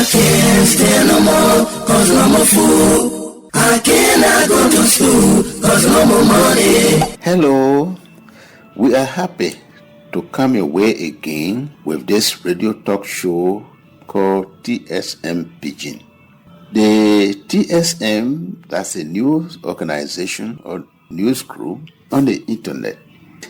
I can't stand no more, cause no more food. I cannot go to school, cause no more money. Hello, we are happy to come your way again with this radio talk show called TSM Pidgin. The TSM, that's a news organization or news group on the internet,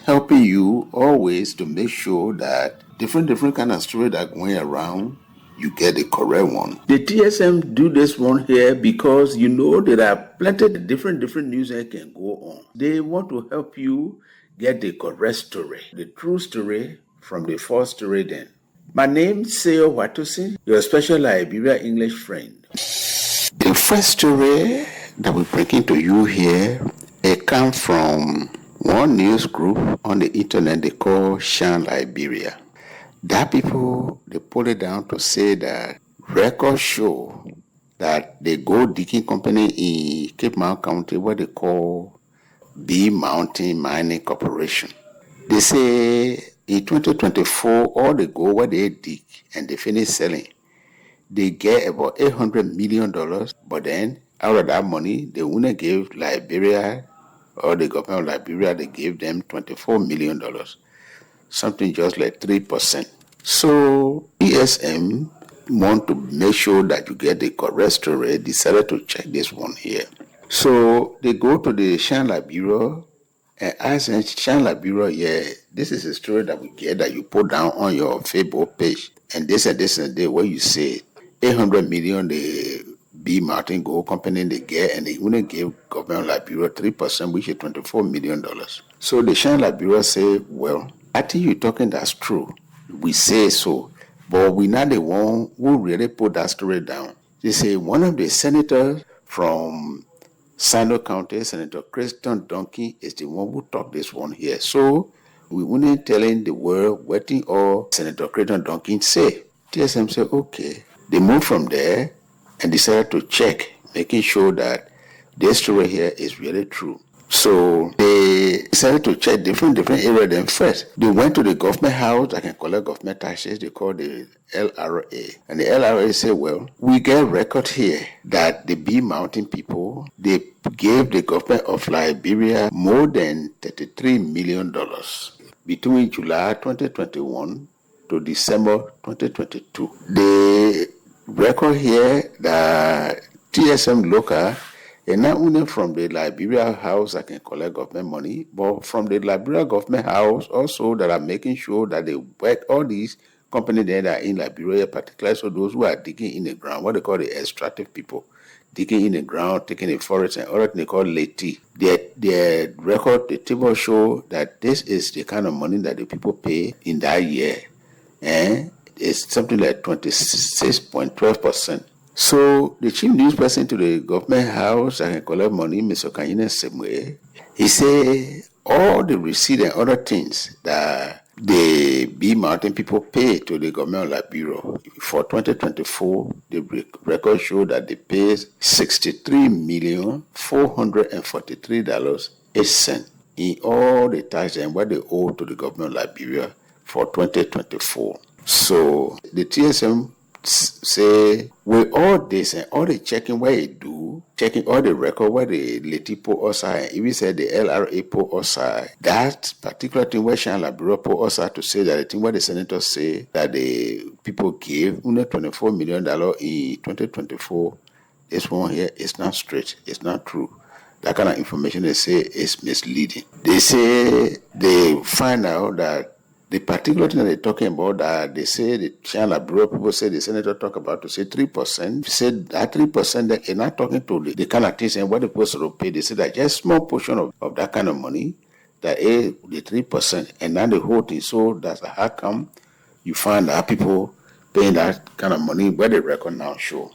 helping you always to make sure that different kind of story that are going around, you get the correct one. The TSM do this one here because you know there are plenty of different news that can go on. They want to help you get the correct story, the true story from the false story then. My name is Frank Artus, your special Liberian English friend. The first story that we bring into you here, it comes from one news group on the internet they call Shan Liberia. That people, they put it down to say that records show that the gold digging company in Cape Mount County, what they call B Mountain Mining Corporation. They say in 2024, all the gold what they dig and they finish selling, they get about $800 million, but then out of that money, they wouldn't give Liberia or the government of Liberia, they gave them $24 million. Something just like 3%. So ESM want to make sure that you get the correct story, decided to check this one here. So they go to the Shan Liberia and ask Shan Liberia, yeah, this is a story that we get that you put down on your Facebook page. And this and day where you say 800 million the B Mountain Gold Company they get, and they wouldn't give government of Liberia 3%, which is $24 million. So the Shan Liberia say, well, I think you're talking that's true. We say so, but we're not the one who really put that story down. They say one of the senators from Sino County, Senator Christian Donkey, is the one who talked this one here. So we wouldn't telling the world what all Senator Christian Donkey say. TSM said, okay. They moved from there and decided to check, making sure that this story here is really true. So they decided to check different areas then first. They went to the government house that can collect government taxes, they call the LRA. And the LRA said, well, we get record here that the B Mountain people, they gave the government of Liberia more than $33 million between July 2021 to December 2022. The record here that TSM local, and not only from the Liberia house that can collect government money, but from the Liberia government house also that are making sure that they work all these companies that are in Liberia, particularly so those who are digging in the ground, what they call the extractive people, digging in the ground, taking the forest and other thing they call leti. Their record, the table show that this is the kind of money that the people pay in that year. And it's something like 26.12%. So the chief news person to the government house that can collect money, Mr. Kanyine Semwe, he said all the receipt and other things that the B Mountain people pay to the government of Liberia for 2024, the record show that they pay $63,443.08 in all the tax and what they owe to the government of Liberia for 2024. So the TSM say with all this and all the checking where it do, checking all the record where the Leti put aside, even said the LRA put aside, that particular thing where Shan Liberia put aside to say that the thing where the senators say that the people gave only $24 million in 2024, this one here is not straight, it's not true. That kind of information they say is misleading. They say they find out that the particular thing that they're talking about, that they say the Shan Liberia people say the senator talk about to say 3%. Said that 3% that they're not talking to the kind of things and what the person will pay. They say that just small portion of that kind of money, that the 3%, and not the whole thing. So that's how come you find that people paying that kind of money where the record now show.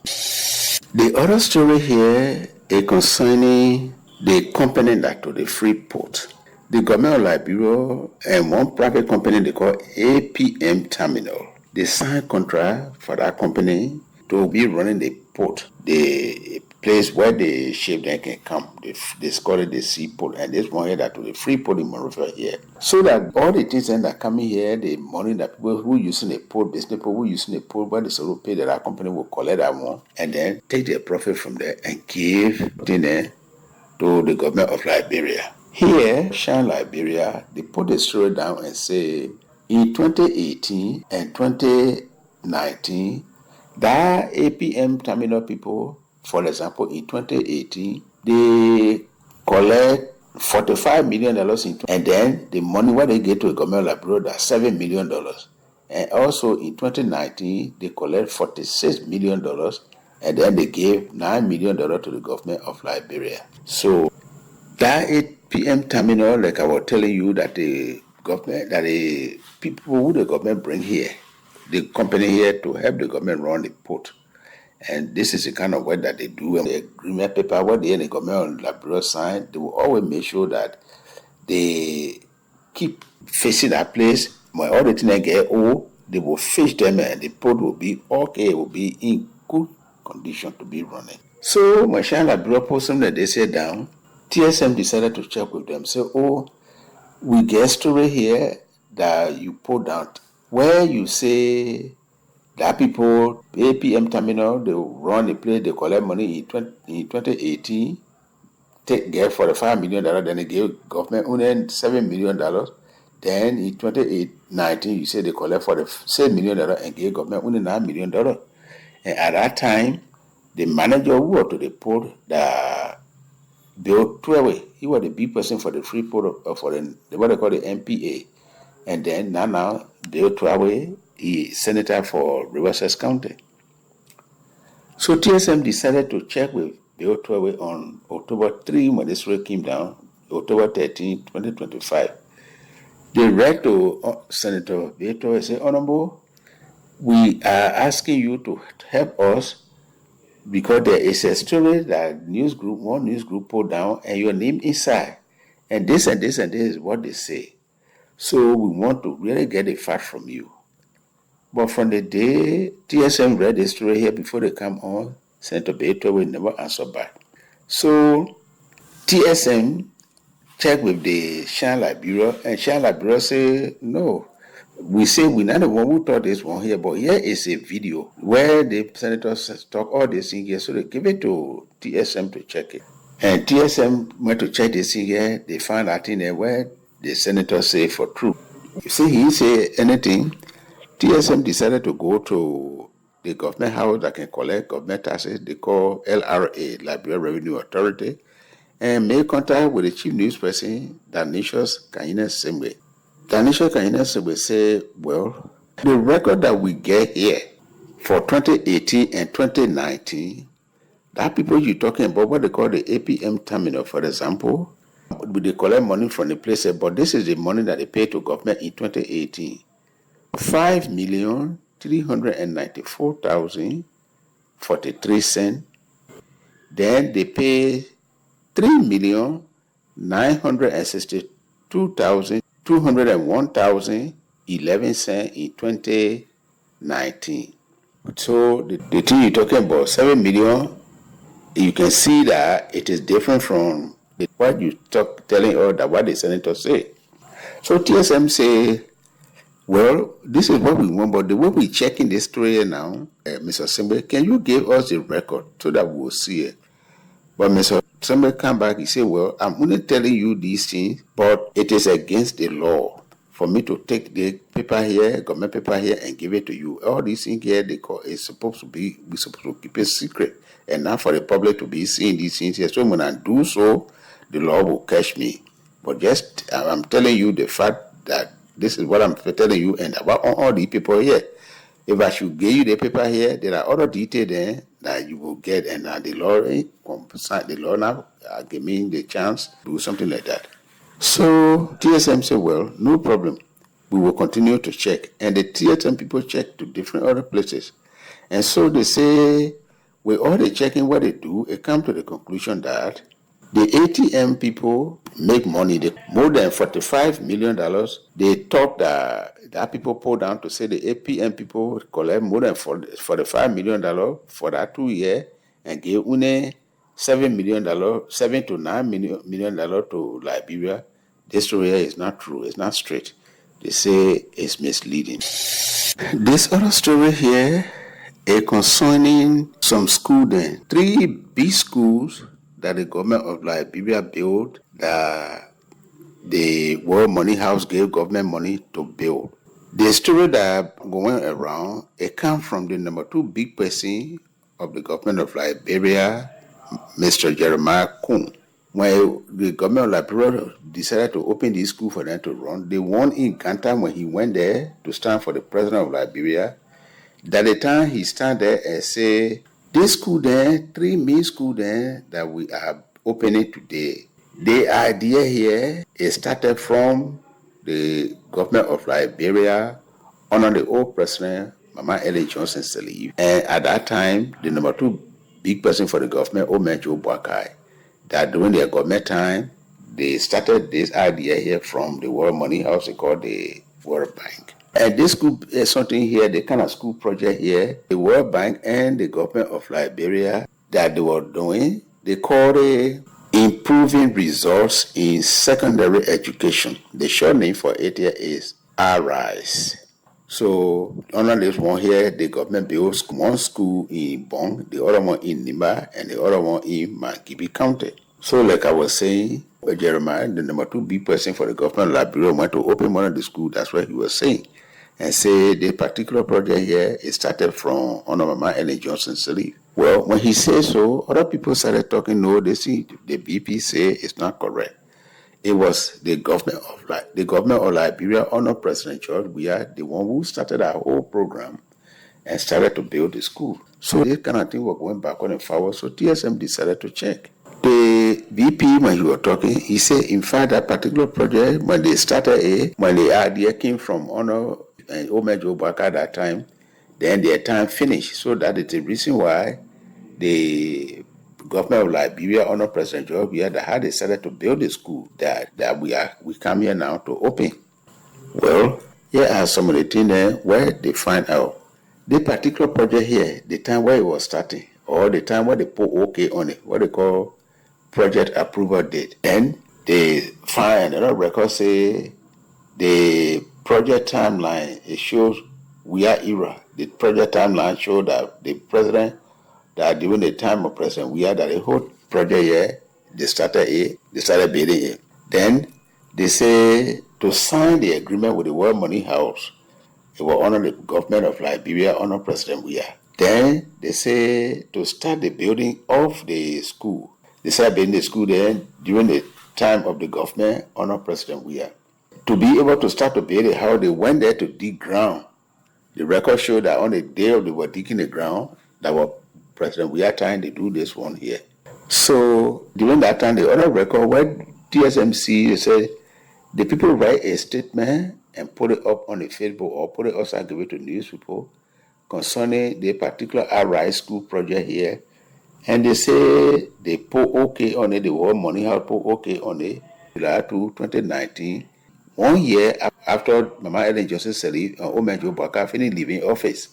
The other story here is concerning the company that to the free port. The government of Liberia and one private company they call APM Terminal, they signed contract for that company to be running the port. The place where the ship then can come. They call it the sea port, and this one here that to the free port in Monrovia here. So that all the things then that coming here, the money that people who using the port, business people who using the port, where they sort of pay that company will collect that one and then take their profit from there and give it to the government of Liberia. Here, Shine Liberia, they put the story down and say in 2018 and 2019, that APM Terminal people, for example, in 2018, they collect $45 million and then the money what they get to the government of Liberia, that's $7 million. And also in 2019, they collect $46 million and then they gave $9 million to the government of Liberia. So that APM terminal, like I was telling you, that the government, that the people who the government bring here, the company here to help the government run the port. And this is the kind of work that they do. And the agreement paper, what the government of Liberia sign, they will always make sure that they keep facing that place. When all the things they get old, they will fish them and the port will be okay, will be in good condition to be running. So when Shine Liberia put something that they say down, TSM decided to check with them. Say, we get a story here that you put down where you say that people, APM Terminal, they run the place, they collect money in 2018, get $45 million, then they gave government only $7 million. Then in 2019, you say they collect $47 million and gave government only $9 million. And at that time, the manager who was to the port, the Bill Twelve, he was the big person for the free port for what they call the MPA. And then now Bill Twelve, he senator for Riverside County. So TSM decided to check with Bill Twelve on October 3 when this rate came down, October 13, 2025. They read to Senator Bill Twelve and said, Honorable, we are asking you to help us because there is a story that one news group put down and your name inside. And this and this and this is what they say. So we want to really get a fact from you. But from the day TSM read the story here before they come on, Senator Beto will never answer back. So TSM checked with the Shine Liberia and Shine Liberia say, no, we say we're not the one who taught this one here, but here is a video where the senators talk all this thing here. So they give it to TSM to check it. And TSM went to check this thing here. They found out in there where the senators say for true. You see, he say anything. TSM decided to go to the government house that can collect government taxes. They call LRA, Liberian Revenue Authority, and make contact with the chief news person, Danishos Kanyina Sembe. Danishos Kanyina Sembe say, well, the record that we get here for 2018 and 2019, that people you're talking about, what they call the APM Terminal, for example, they collect money from the place, but this is the money that they pay to government in 2018. $5,394,043. Then they pay $3,962,201,11 in 2019. So the thing you're talking about, 7 million, you can see that it is different from what you telling us that what the senators say. So TSM say, well, this is what we want, but the way we checking this story now, Mr. Sembe, can you give us the record so that we will see it? But Mr. Sembe come back, he said, well, I'm only telling you these things, but it is against the law for me to take the paper here, government paper here, and give it to you. All these things here, we're supposed to keep it secret, and not for the public to be seeing these things here. So when I do so, the law will catch me. But just, I'm telling you the fact that this is what I'm telling you, and about all the people here. If I should give you the paper here, there are other details there that you will get, and the law now give me the chance to do something like that. So TSM said, well, no problem. We will continue to check. And the TSM people check to different other places. And so they say, with all the checking what they do, it comes to the conclusion that the ATM people make money. More than $45 million. They thought that people pulled down to say the APM people collect more than $45 million for that 2 years and give only $7 to $9 million to Liberia. This story here is not true. It's not straight. They say it's misleading. This other story here is concerning some school then. 3 big schools that the government of Liberia built that the World Money House gave government money to build. The story that going around, it comes from the number 2 big person of the government of Liberia, Mr. Jeremiah Kuhn. When the government of Liberia decided to open this school for them to run, the one in Ghana, when he went there to stand for the president of Liberia, that the time he stand there and say, this school there, 3 main school there that we are opening today, the idea here is started from the government of Liberia under the old president, Mama Ellen Johnson Sirleaf. And at that time, the number 2 big person for the government, Omenjo Boakai, that during their government time, they started this idea here from the World Money House, they call the World Bank. And this school is something here, the kind of school project here, the World Bank and the government of Liberia that they were doing, they called it Improving Results in Secondary Education. The short name for it here is IRISE. So under this one here, the government built one school in Bong, the other one in Nimba, and the other one in Mangibi County. So like I was saying, Jeremiah, the number 2 big person for the government of Liberia, went to open one of the schools. That's what he was saying. And say the particular project here is started from under Mama Ellen Johnson Sirleaf. Well, when he says so, other people started talking, no, they see the BP say it's not correct. It was the government of Liberia under President George Weah, the one who started our whole program and started to build the school. So this kind of thing was going backward and forward. So TSM decided to check. The VP, when he was talking, he said, in fact, that particular project, when they started it, when the idea came from Honor and Omenjo Boakai at that time, then their time finished. So that is the reason why the government of Liberia under President George Weah that had decided to build a school that we come here now to open. Well, here are some of the things there where they find out. The particular project here, the time where it was starting, or the time where they put OK on it, what they call project approval date. Then they find another record say the project timeline, it shows we are era. The project timeline showed that the president, that during the time of President Weah, that the whole project here, they started building it. Then they say to sign the agreement with the World Money House, it was under the government of Liberia under President Weah. Then they say to start the building of the school. They started building the school there during the time of the government under President Weah. To be able to start to build it, how they went there to dig ground. The record showed that on the day of they were digging the ground, that was President Weah time they do this one here. So during that time, the other record where TSMC, they said the people write a statement and put it up on the Facebook or put it outside, give it to news people concerning the particular IRISE school project here. And they say they put OK on it, the World Money House put OK on it, July 2, 2019, 1 year after Mama Ellen Johnson Sirleaf and Omenjo Boakai finished leaving office.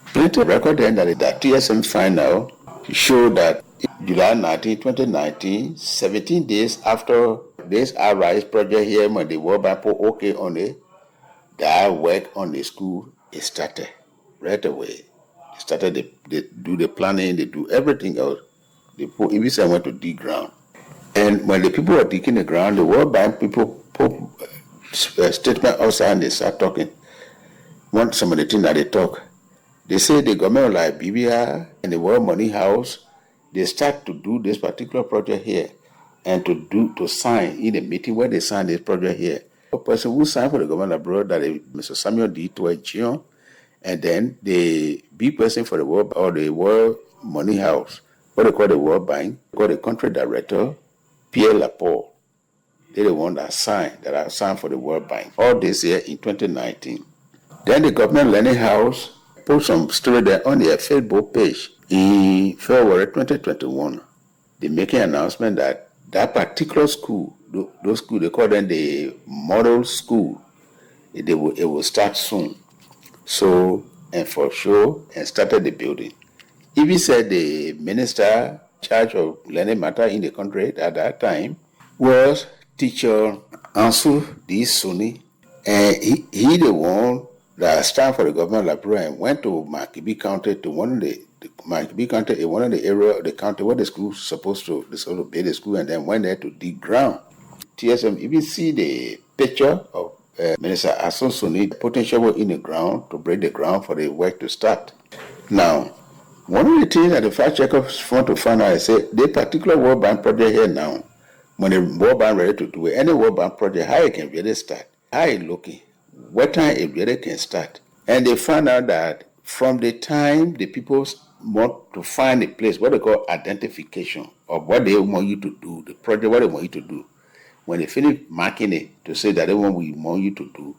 Plenty of record then that TSM find out show that July 19, 2019, 17 days after this IRISE project here, when the World Bank put OK on it, that work on the school is started right away. They started, they do the planning, they do everything else. They put, even some went to dig ground. And when the people were digging the ground, the World Bank people put a statement outside and they start talking. Want some of the things that they talk. They say the government of Liberia and the World Money House, they start to do this particular project here and to sign in a meeting where they sign this project here. A person who signed for the government abroad, that is Mr. Samuel D. Tuajion, and then the big person for the World Money House, what they call the World Bank, called the country director, Pierre Laporte. They're the one that signed for the World Bank. All this year in 2019. Then the government learning house put some story there on their Facebook page in February 2021. They making an announcement that that particular school, those schools, they call them the model school, it will start soon. So, and for sure, and started the building. Even said the minister charge of learning matter in the country at that time was teacher Ansu D. Suni. And he the one that stand for the government of Liberia and went to Makibi County to one of the Makibi County in one of the area of the county where the school supposed to build the school, and then went there to dig ground. TSM even see the picture of Minister Asun Suni putting shovel in the ground to break the ground for the work to start. Now, one of the things that the fact checkers want to find out is say the particular World Bank project here now, when the World Bank ready to do it, any World Bank project, how it can really start, how it looking, what time it really can start. And they found out that from the time the people want to find a place, what they call identification of what they want you to do, the project, what they want you to do, when they finish marking it to say that they want you to do,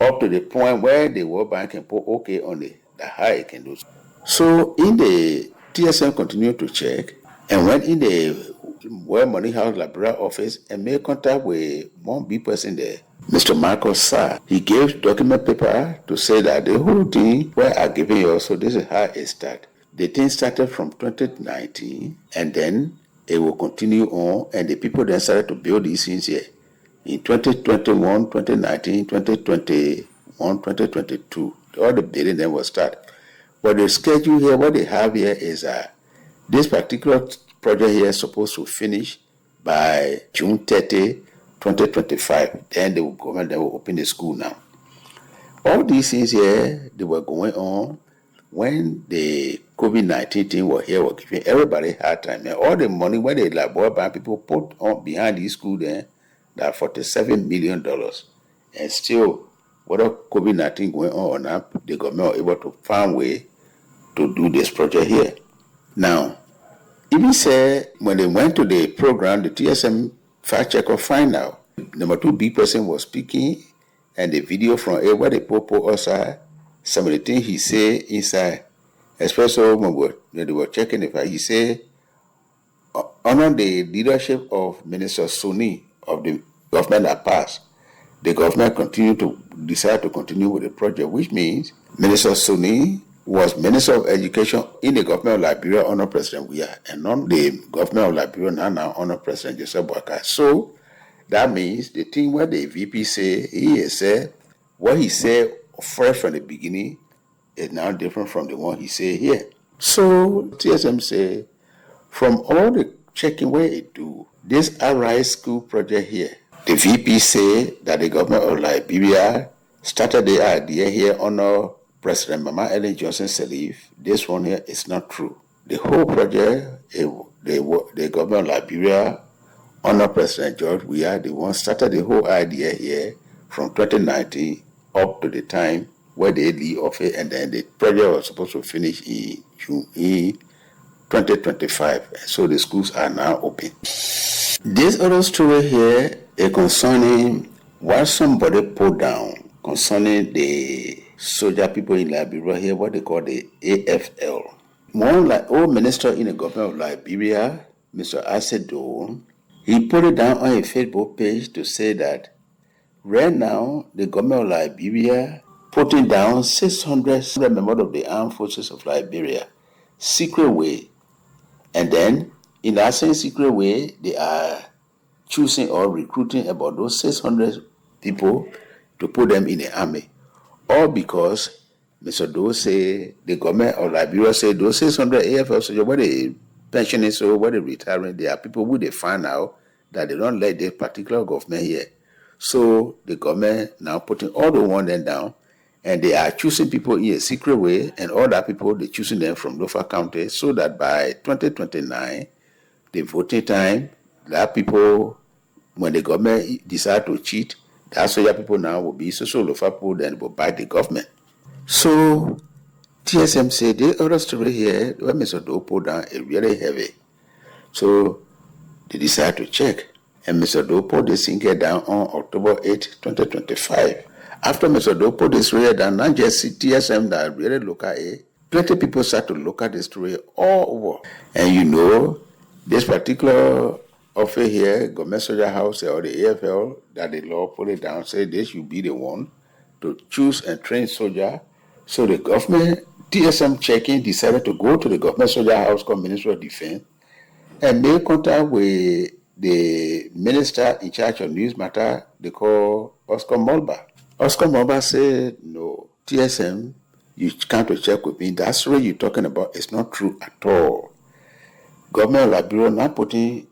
up to the point where the World Bank can put okay on the how it can do. So in the TSM continue to check and went in the World Money House Liberia office and made contact with one big person there, Mr. Marcus Sarr. He gave document paper to say that the whole thing where I giving you, so this is how it started. The thing started from 2019 and then it will continue on, and the people then started to build these things here in 2021, 2019, 2021, 2022. All the building then will start. But the schedule here, what they have here is this particular project here is supposed to finish by June 30, 2025. Then they will go and they will open the school now. All these things here, they were going on when the COVID-19 thing was here, were giving everybody hard time. And all the money where the World Bank people put on behind this school there, that $47 million. And still, whether COVID-19 going on or not, the government was able to find a way to do this project here. Now, even say when they went to the program, the TSM fact checker find out number two big person was speaking, and the video from where they put outside, some of the things he say inside, especially when they were checking the fact, he say under the leadership of Minister Suni of the government that passed, the government decide to continue with the project, which means Minister Suni was Minister of Education in the government of Liberia under President Weah, and not the government of Liberia now under President Joseph Boakai. So that means the thing where the VP say, he said, what he said first from the beginning is now different from the one he said here. So TSM say, from all the checking where it do, this IRISE school project here, the VP say that the government of Liberia started the idea here under President Mama Ellen Johnson Sirleaf. This one here is not true. The whole project, the government of Liberia under President George Weah, the one started the whole idea here from 2019 up to the time where they leave office, and then the project was supposed to finish in June 2025. So the schools are now open. This other story here is concerning what somebody put down concerning the soldier people in Liberia here, what they call the AFL. One like old minister in the government of Liberia, Mr. Asedo, he put it down on a Facebook page to say that right now the government of Liberia putting down 600 members of the armed forces of Liberia, secret way, and then in that same secret way they are choosing or recruiting about those 600 people to put them in the army. All because Mr. Doe say the government of Liberia say those 600 AFL soldiers, what they pensioning, so what they retiring, they are people who they find out that they don't like this particular government here. So the government now putting all the one them down, and they are choosing people in a secret way, and all that people they choosing them from local county, so that by 2029, the voting time, that people, when the government decide to cheat, that soldier people now will be so local people, then will buy the government. So TSM said the other story here, when Mr. Doe put down, is really heavy. So they decided to check, and Mr. Doe put this thing down on October 8, 2025. After Mr. Doe put this story down, not just TSM that really look at it, plenty people start to look at the story all over. And you know, this particular offer here, government soldier house or the AFL, that the law put it down, say they should be the one to choose and train soldier. So the government, TSM checking, decided to go to the government soldier house called Ministry of Defense and made contact with the minister in charge of news matter they call Oscar Mulba. Oscar Mulba said, no, TSM, you come to check with me. That story you're talking about is not true at all. Government of Liberia not putting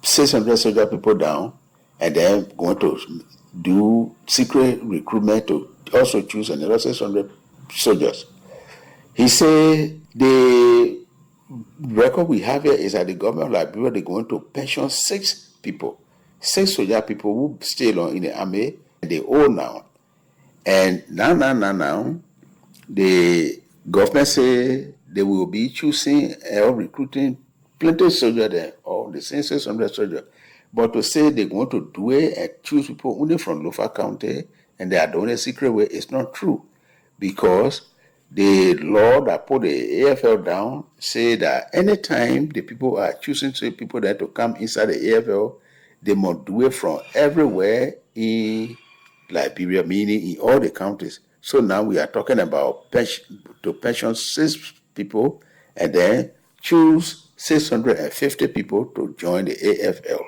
600 soldier people down and then going to do secret recruitment to also choose another 600 soldiers. He said the record we have here is that the government of Liberia they're going to pension 6 soldier people who stay on in the army and they old now. And now the government say they will be choosing or recruiting plenty of soldiers there, or the same 600 soldiers. But to say they're going to do it and choose people only from local county and they are doing a secret way, it's not true. Because the law that put the AFL down say that anytime the people are choosing people that to come inside the AFL, they must do it from everywhere in Liberia, meaning in all the counties. So now we are talking about pension 6 people and then choose 650 people to join the AFL.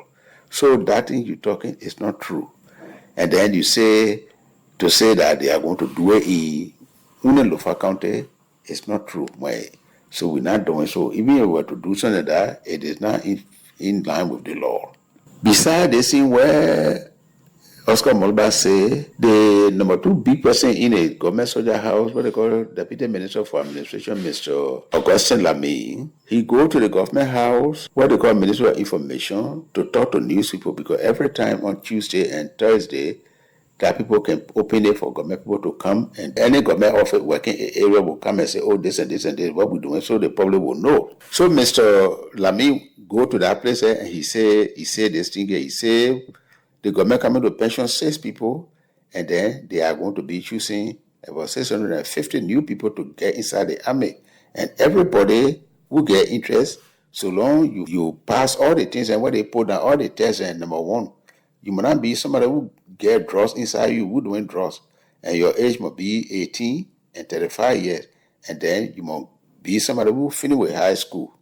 So that thing you're talking is not true. And then you say that they are going to do it in Lofa County, it's not true. So we're not doing so. Even if we were to do something like that, it is not in line with the law. Besides this thing where Oscar Mulba say the number 2 big person in a government soldier house, what they call Deputy Minister for Administration, Mr. Augustin Lamy, he go to the government house, what they call Minister of Information, to talk to news people because every time on Tuesday and Thursday, that people can open it for government people to come and any government office working area will come and say, oh, this and this and this, what we're doing, so they probably will know. So Mr. Lamy go to that place and he said this thing here, he said, the government coming to pension 6 people, and then they are going to be choosing about 650 new people to get inside the army. And everybody who get interest, so long you pass all the things and what they put down, all the tests, and number 1, you must not be somebody who get drugs inside you, who doing drugs, and your age must be 18 and 35 years, and then you must be somebody who finish with high school.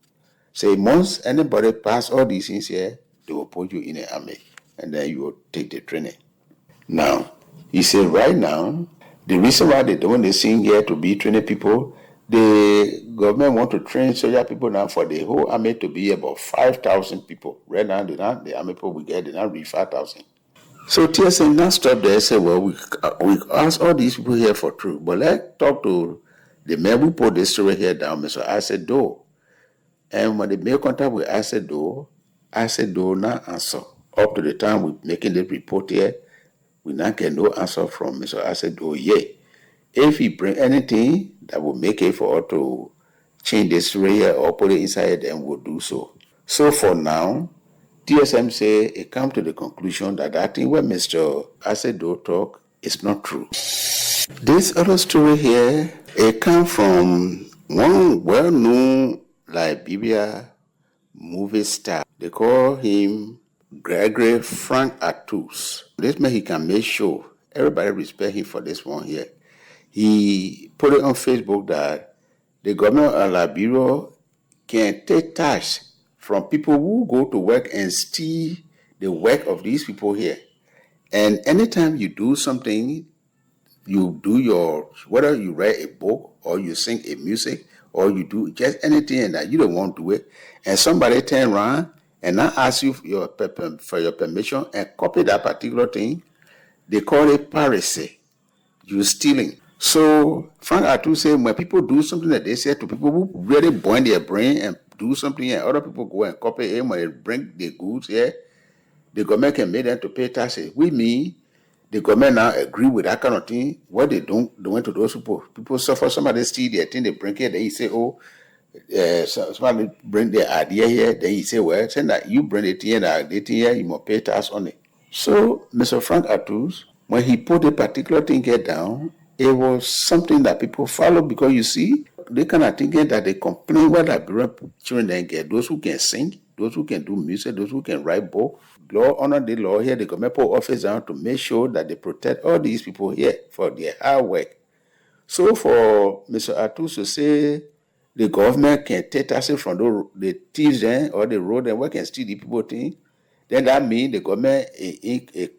So once anybody pass all these things here, they will put you in the army. And then you will take the training. Now, he said right now, the reason why they're doing this thing here to be training people, the government want to train soldier people now for the whole army to be about 5,000 people. Right now, the army people we get, they now reach 5,000. So TSN now stop there and say, well, we ask all these people here for truth. But let's talk to the man who put this story here down, Mr. Asedo. And when they make contact with Asedo not answer. Up to the time we're making the report here, we not get no answer from Mr. Asedo yet. If he bring anything that will make it for us to change this story here or put it inside, then we'll do so. So for now, TSM say it come to the conclusion that that thing where Mr. Asedo talk is not true. This other story here, it come from one well-known Liberian movie star. They call him Gregory Frank Artus. This man, he can make sure everybody respect him for this one here. He put it on Facebook that the government of Liberia can take tax from people who go to work and steal the work of these people here. And anytime you do something, you do whether you write a book or you sing a music or you do just anything that you don't want to do it, and somebody turn around and now ask you for your permission and copy that particular thing, they call it piracy. You're stealing. So Frank Artus said when people do something that they say to people who really burn their brain and do something and other people go and copy it, when they bring the goods here, the government can make them to pay taxes. We mean the government now agree with that kind of thing. What they went to those people. People suffer, somebody steal their thing, they bring it, then you say, oh, somebody bring their idea here, then you say, well, saying that you bring it here, the idea here, you must pay tax on it. So Mr. Frank Artus, when he put a particular thing here down, it was something that people follow because you see, they kind of thinking that they complain what Liberian children then get. Those who can sing, those who can do music, those who can write book. Law, honor the law here, the government put office down to make sure that they protect all these people here for their hard work. So for Mr. Artus to say the government can take taxes from the thieves then, or the road and what can steal the people thing, then that means the government is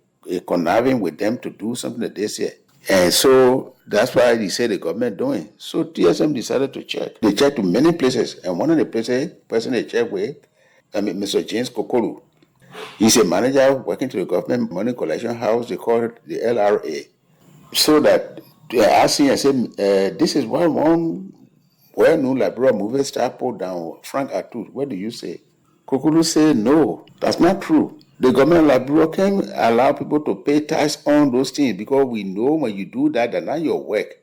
conniving with them to do something that they say. And so that's why they say the government doing. So TSM decided to check. They checked to many places, and one of the person they checked with, Mr. James Kokolu. He's a manager working to the government money collection house. They call it the LRA. So that they asked him and said, this is what one well-known Liberian movie star put down, Frank Artus. What do you say? Kokolu said, no, that's not true. The government of Liberia can allow people to pay tax on those things because we know when you do that, that's not your work.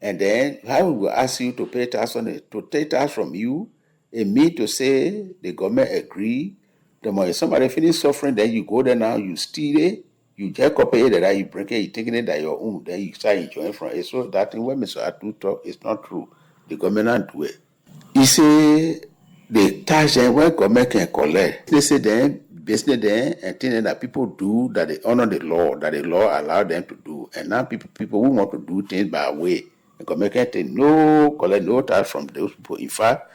And then how we will ask you to pay tax on it, to take tax from you, it means to say the government agree. The more somebody finish suffering, then you go there now, you steal it, you just copy it, that you break it, you taking it that your own, then you start enjoying from it. So that thing when Mr. Artus talk is not true. The government not do it. He say the tax then when government can collect, they say then business then and things that people do that they honor the law, that the law allow them to do. And now people who want to do things by way, the government can take collect no tax from those people. In fact,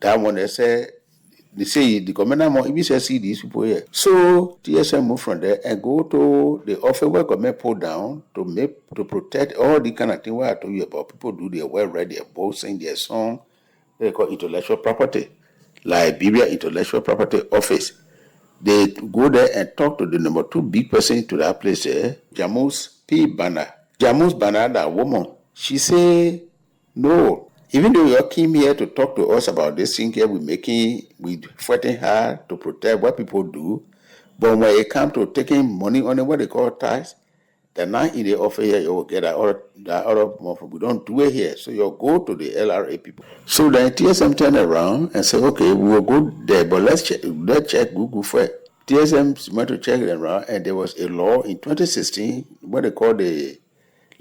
that one they say the government if you see these people here. So TSM move from there and go to the office where government put down to protect all the kind of thing where I told you about. People do their well read, their both sing their song, they call intellectual property. Liberian Intellectual Property Office. They go there and talk to the number 2 big person to that place there, Jamus P. Banner. Jamus Banner, that woman, she say, no, even though you came here to talk to us about this thing here we fighting hard to protect what people do, but when it comes to taking money on what they call tax, they're not in the office here, you will get that other we don't do it here. So you go to the LRA people. So then TSM turn around and say, okay, we will go there, but let's check Google for it. TSM went to check it around, and there was a law in 2016, what they call the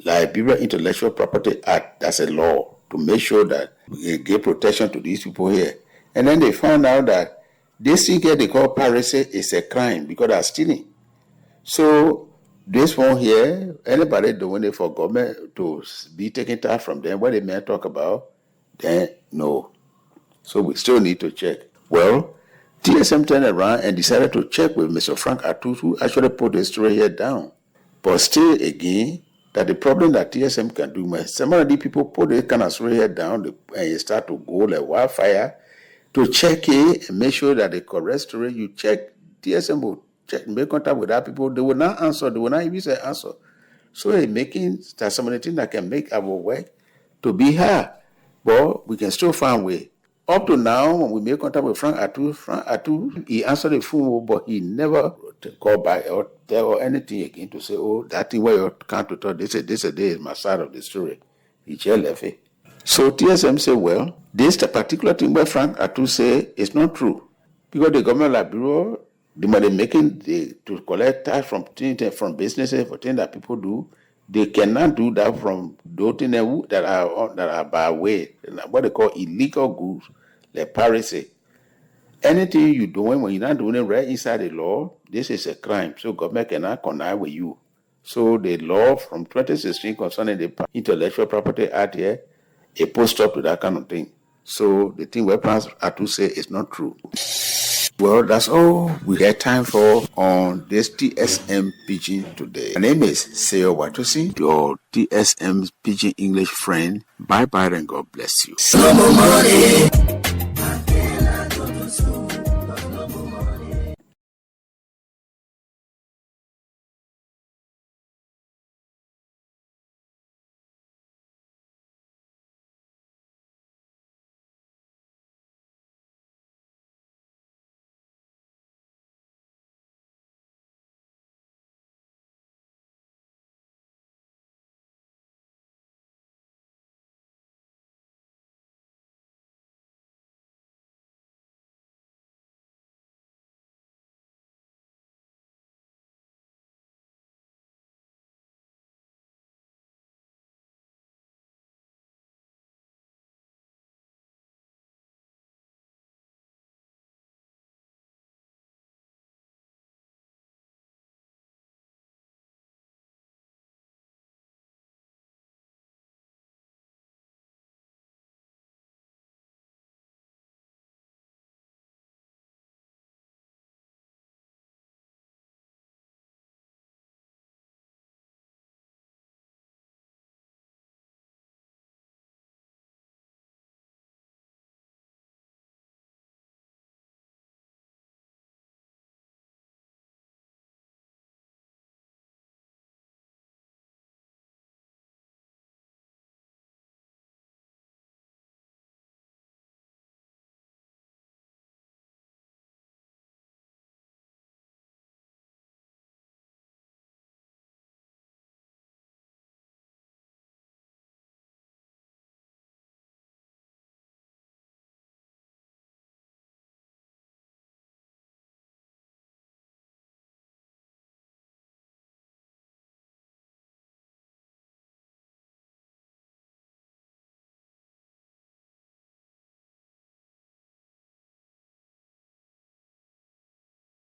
Liberian Intellectual Property Act. That's a law to make sure that we give protection to these people here. And then they found out that this thing here they call piracy is a crime because they're stealing. So this one here, anybody doing it for government to be taking tax from them, what they may talk about, then no. So we still need to check. Well, TSM turned around and decided to check with Mr. Frank Artus, who actually put the story here down. But still again, that the problem that TSM can do, some of the people put the kind of story here down and it start to go like wildfire to check it and make sure that the correct story, you check, TSM will check, make contact with that people, they will not answer, they will not even say answer. So it's making some of the things that can make our work to be hard. But we can still find way. Up to now, when we make contact with Frank Artus, he answered the phone, but he never call back or tell anything again to say, oh, that thing where you come to talk, this a day is my side of the story. He just left it. So TSM say, well, this particular thing where Frank Artus say is not true. Because the government of Liberia, the money making to collect tax from businesses for things that people do, they cannot do that from those things that are by way, what they call illegal goods, like piracy. Anything you're doing when you're not doing it right inside the law, this is a crime. So government cannot connive with you. So the law from 2016 concerning the Intellectual Property Act here, it put stop to that kind of thing. So the thing where Frank Artus say is not true. Well, that's all we had time for on this TSM Pidgin today. My name is Seyo Watusi, your TSM Pidgin English friend. Bye-bye and God bless you. Some money.